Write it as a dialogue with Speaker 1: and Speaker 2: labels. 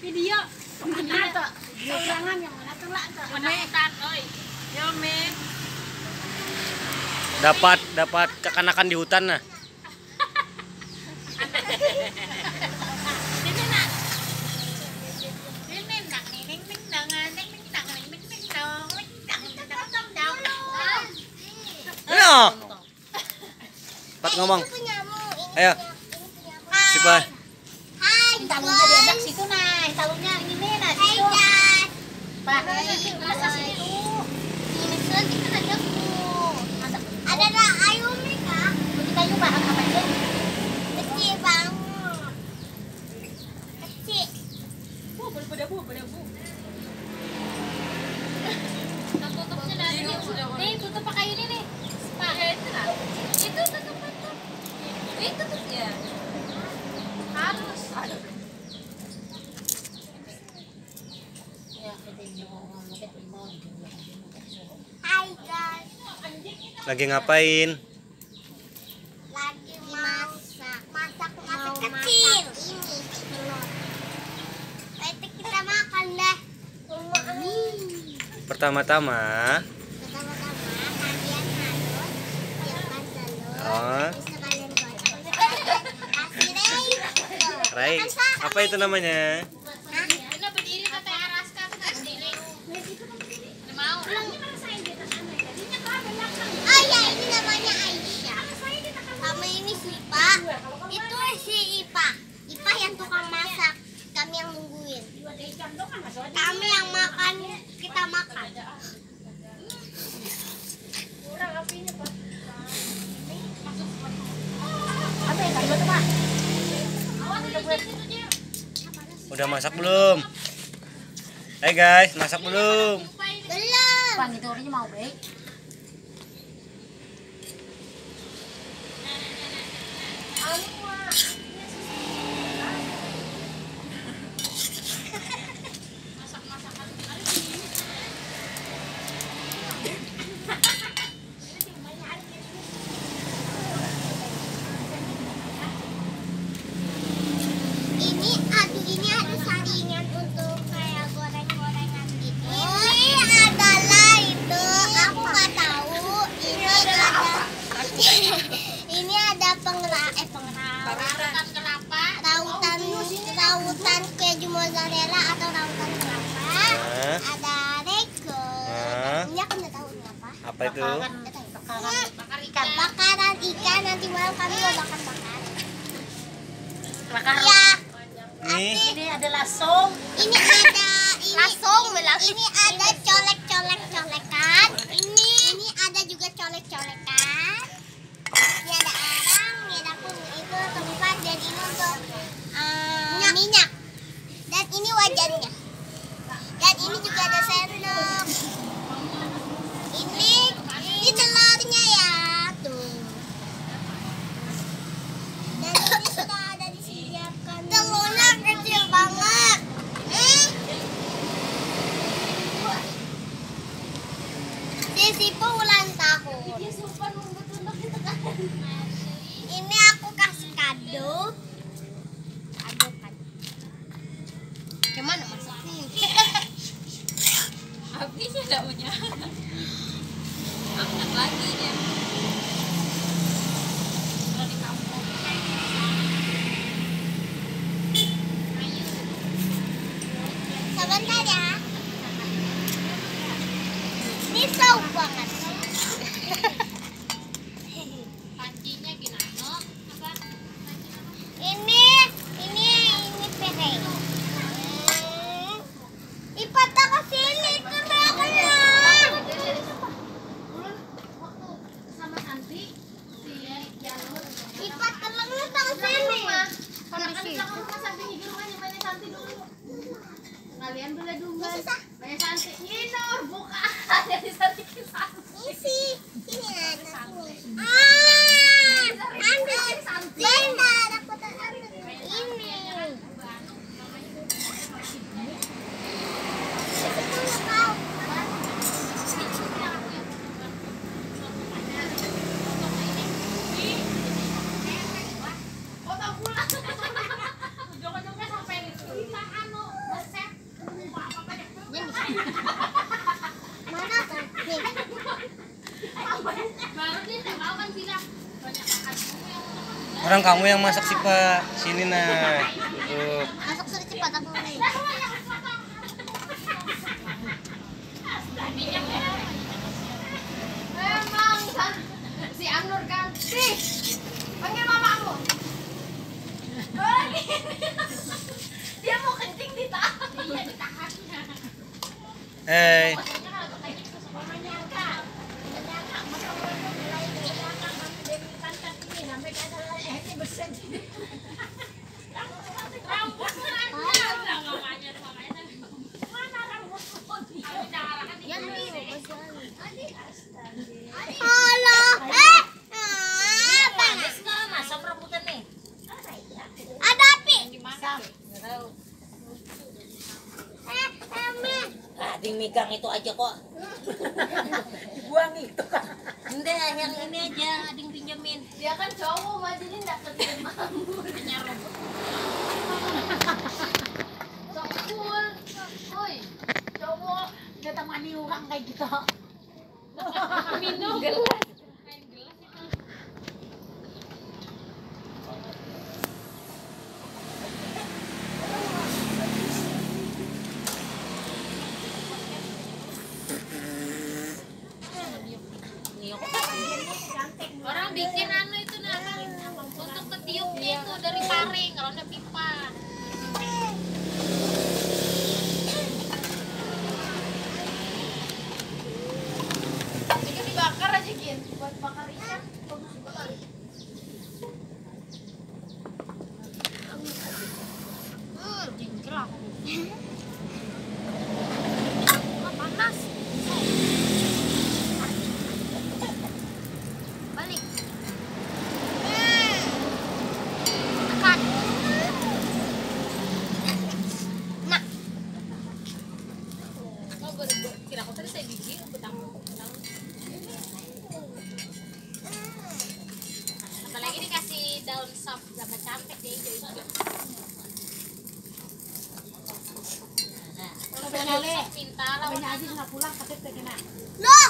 Speaker 1: Video. Mana tuh? Saurangan yang mana tuh lah tuh? Menetan, oi. Yo me.
Speaker 2: Dapat kekanakan di hutan nah. Ayo. Cepat ngomong. Ayo. Siapa?
Speaker 1: Hai, talungnya diajak situ nah. Talungnya ini nih nah. Hai guys. Pak, masa situ. Ini nanti kan ada ada Ayumi kah? Kita coba apa aja? Kecil banget. Kecil. Bu. Tutupnya dari nih, tutup pakai ini nih. Pak, itu tutup. Itu tutup ya. Harus. Hai guys.
Speaker 2: Lagi ngapain?
Speaker 1: Lagi masak kecil. Ini telur. Nanti kita makan deh.
Speaker 2: Pertama-tama
Speaker 1: kalian harus siapkan telur.
Speaker 2: Oh.
Speaker 1: Bisa kalian gocek. Kasih
Speaker 2: Rai, apa itu namanya?
Speaker 1: Kita berdiri ke Araska sendiri. Mau. Oh ya, ini namanya Aisyah. Sama ini si Ipa. Itu si Ipa. Ipa yang tukang masak. Kami yang nungguin. Kami yang makan, kita makan. Kurang apinya, Pak. Apa yang tadi Pak?
Speaker 2: Udah masak belum? Hai guys, masak belum?
Speaker 1: Belum. Bang, itu orangnya mau baik. Ini ada saringan untuk kayak goreng-gorengan gitu. Ini adalah itu, aku nggak tahu. Ini ada rautan keju mozzarella atau rautan kelapa. Ada rego. Ini aku nggak tahu ini apa.
Speaker 2: Apa itu?
Speaker 1: Bakar ikan. Bakaran ikan, nanti malam kami mau bakar. Ya. Ini ada lasong. Ini ada lasong. Ini ada colek-colekan. Ini ada juga colek-colekan. Ini ada arang, ini ada itu tempat, dan ini untuk minyak. Dan ini wajannya. Dan ini juga ada sendok. Ini telurnya ya tuh. Dan ini sudah ada disediakan. Telurnya kecil banget. Sisipu ulang tahun. Ini aku kasih kado. Gimana masaknya?
Speaker 3: Habis tidak punya. Angkat lagi ya. Kalau di kampung.
Speaker 1: Sebentar ya. Ini seru banget.
Speaker 3: Pancinya gimana? Apa?
Speaker 1: Ini piring. Ipata ke sini kenapa?
Speaker 3: Sama Santi si Janur.
Speaker 1: Ipat telurnya ke sini.
Speaker 3: Kalau kan kita rumah Santi di rumah nyamanya Santi dulu. Kalian boleh dulu. Banyak Santi. Ini nomor buka dari Santi ke Santi.
Speaker 1: Isi. Ini ada. Ambil. Benar, aku tak ambil. Ini.
Speaker 3: Oh, tak pulang. Jangan-jangan sampai kita
Speaker 1: Mana kan? Nih.
Speaker 3: Baru dia tak mau kan bilang banyak makan.
Speaker 2: Orang kamu yang masak sih Pak. Sini nah. Duduk.
Speaker 1: Masuk sudah cepat aku nih.
Speaker 3: Memang kan si Anur kan. Panggil mamamu. Oh, gini. Dia mau kencing ditahan. Iya ditahan.
Speaker 2: Hei.
Speaker 1: Halo. Ada api.
Speaker 4: Ading megang itu aja kok. Dibuang itu kan. Enggak, yang ini aja ading pinjamin.
Speaker 3: Dia kan cowok mah jadi enggak keterima. Hanya robot. Sok cool. Woi, cowok datang mani orang kayak gitu. Minum gelas. Orang bikin anu itu nah untuk ketiupnya itu dari taring kalau ada pipa. Jadi dibakar aja Gin, buat bakar ikan. Bagus juga kali.
Speaker 1: Jengkel aku. Panas. Balik. Tekan. Nah.
Speaker 3: Oh, kira aku tadi saya bikin petang. Apalagi dikasih daun sop, tambah cantik deh hijau-hijau. Kalau minta lah. Banyak aja nggak pulang, katanya kena.
Speaker 1: Loh,